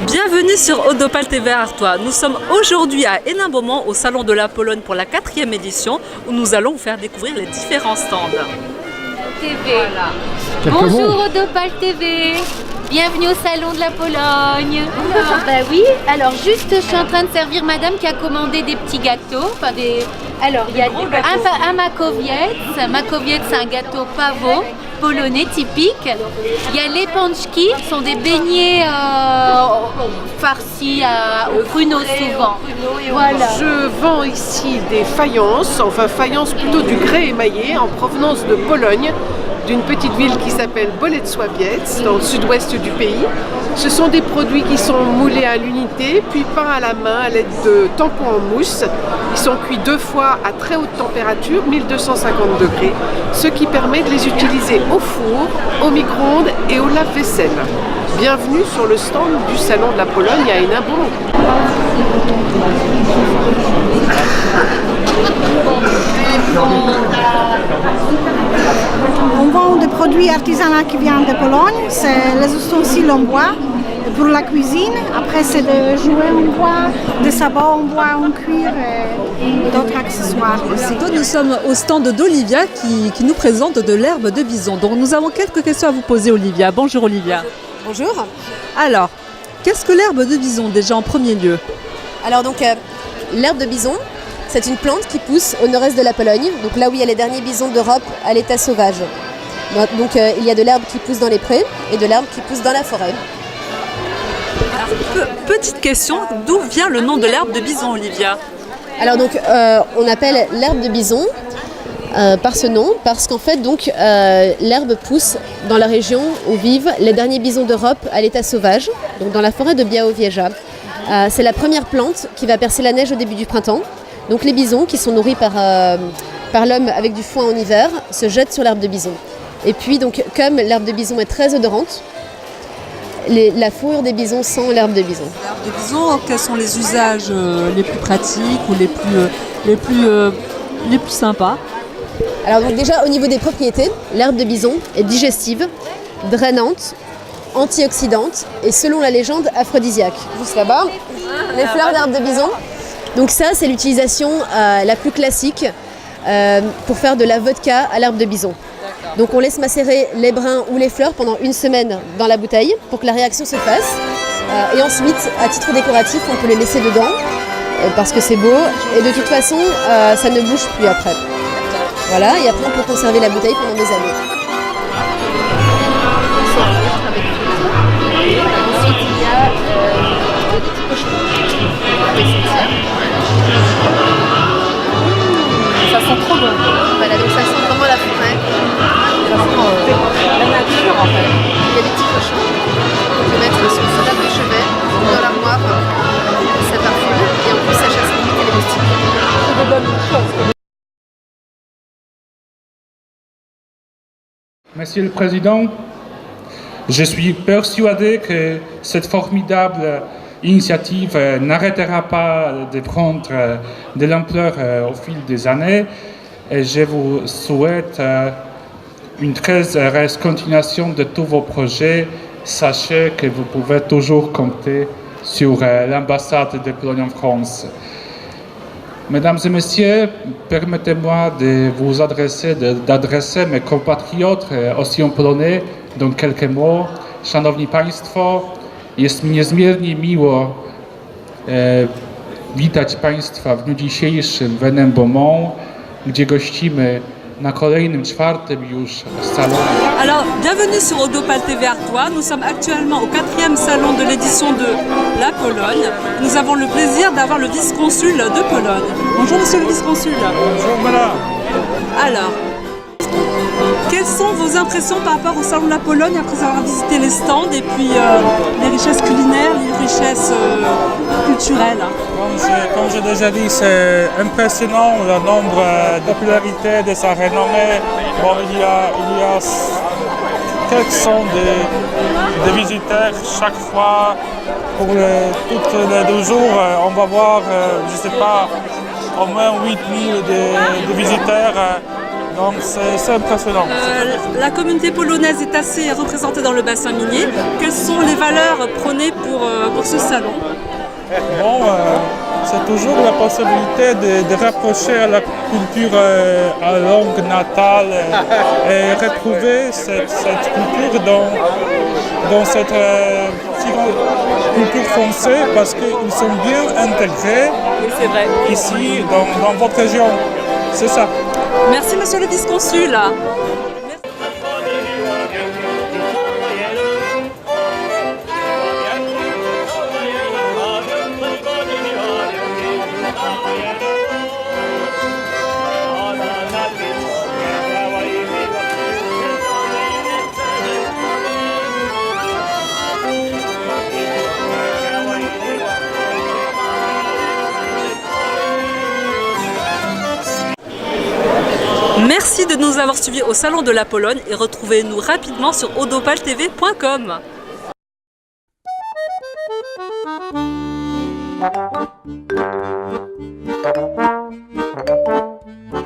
Bienvenue sur Odopal TV Artois. Nous sommes aujourd'hui à Hénin-Beaumont au Salon de la Pologne pour la 4e édition où nous allons vous faire découvrir les différents stands. TV. Voilà. Bonjour Odopal TV. Bienvenue au Salon de la Pologne. Alors juste je suis en train de servir madame qui a commandé des petits gâteaux. Alors il y a un makowiec. Makowiec c'est un gâteau pavot polonais typique. Il y a les pączki, ce sont des beignets farcis au pruneau souvent. Voilà. Je vends ici des faïences, enfin faïences plutôt du grès émaillé en provenance de Pologne, d'une petite ville qui s'appelle Bolesławiec, dans le sud-ouest du pays. Ce sont des produits qui sont moulés à l'unité, puis peints à la main à l'aide de tampons en mousse. Ils sont cuits 2 fois à très haute température, 1250 degrés, ce qui permet de les utiliser au four, au micro-ondes et au lave-vaisselle. Bienvenue sur le stand du Salon de la Pologne à Hénin-Beaumont. On vend des produits artisanaux qui viennent de Pologne, c'est les ustensiles en bois pour la cuisine. Après c'est des jouets en bois, des sabots en bois, en cuir et d'autres accessoires aussi. Nous sommes au stand d'Olivia qui nous présente de l'herbe de bison. Donc nous avons quelques questions à vous poser Olivia. Bonjour Olivia. Bonjour. Alors, qu'est-ce que l'herbe de bison déjà en premier lieu? Alors donc l'herbe de bison, c'est une plante qui pousse au nord-est de la Pologne, donc là où il y a les derniers bisons d'Europe à l'état sauvage. Donc il y a de l'herbe qui pousse dans les prés et de l'herbe qui pousse dans la forêt. Alors, petite question, d'où vient le nom de l'herbe de bison Olivia? Alors donc on appelle l'herbe de bison par ce nom parce qu'en fait donc l'herbe pousse dans la région où vivent les derniers bisons d'Europe à l'état sauvage, donc dans la forêt de Białowieża. C'est la première plante qui va percer la neige au début du printemps. Donc les bisons qui sont nourris par l'homme avec du foin en hiver se jettent sur l'herbe de bison. Et puis donc comme l'herbe de bison est très odorante, la fourrure des bisons sent l'herbe de bison. L'herbe de bison, quels sont les usages les plus pratiques ou les plus sympas? Alors donc déjà au niveau des propriétés, l'herbe de bison est digestive, drainante, antioxydante et selon la légende aphrodisiaque. Juste là-bas, les fleurs d'herbe de bison. Donc ça c'est l'utilisation la plus classique pour faire de la vodka à l'herbe de bison. Donc on laisse macérer les brins ou les fleurs pendant 1 semaine dans la bouteille pour que la réaction se fasse. Et ensuite, à titre décoratif, on peut les laisser dedans parce que c'est beau. Et de toute façon, ça ne bouge plus après. Voilà, et après on peut conserver la bouteille pendant des années. Ensuite il y a des petits cochons. Ça sent trop bon. Voilà, donc ça sent vraiment la forêt. La nature en fait. Il y a des petits cochons. On peut mettre sur sa table de chevet, dans l'armoire, ça parfume et en plus ça chasse limite les moustiques. C'est de bonnes choses. Monsieur le Président, je suis persuadé que cette formidable initiative n'arrêtera pas de prendre de l'ampleur au fil des années et je vous souhaite une très heureuse continuation de tous vos projets. Sachez que vous pouvez toujours compter sur l'ambassade de Pologne en France. Mesdames et messieurs, permettez-moi de vous d'adresser mes compatriotes, aussi en polonais, dans quelques mots. Szanowni Państwo, jest mi niezmiernie miło witać Państwa w dniu dzisiejszym w Hénin-Beaumont, gdzie gościmy na kolejnym 4. już salonie. Alors, bienvenue sur Odopal TV Artois. Nous sommes actuellement au 4e salon de l'édition de la Pologne. Nous avons le plaisir d'avoir le vice-consul de Pologne. Bonjour monsieur le vice-consul. Bonjour madame. Alors, quelles sont vos impressions par rapport au salon de la Pologne après avoir visité les stands et puis les richesses culinaires, les richesses culturelles? Comme j'ai déjà dit, c'est impressionnant le nombre de popularité de sa renommée. Bon, il y a quelques cents de visiteurs chaque fois. Pour tous les 2 jours, on va voir, je ne sais pas, au moins 8 000 de visiteurs. Donc c'est impressionnant. La communauté polonaise est assez représentée dans le bassin minier. Quelles sont les valeurs prônées pour ce salon? Bon, c'est toujours la possibilité de rapprocher à la culture à langue natale et retrouver cette culture dans cette culture française parce qu'ils sont bien intégrés ici dans votre région. C'est ça. Merci monsieur le vice-consul. Merci de nous avoir suivis au Salon de la Pologne et retrouvez-nous rapidement sur odopaltv.com.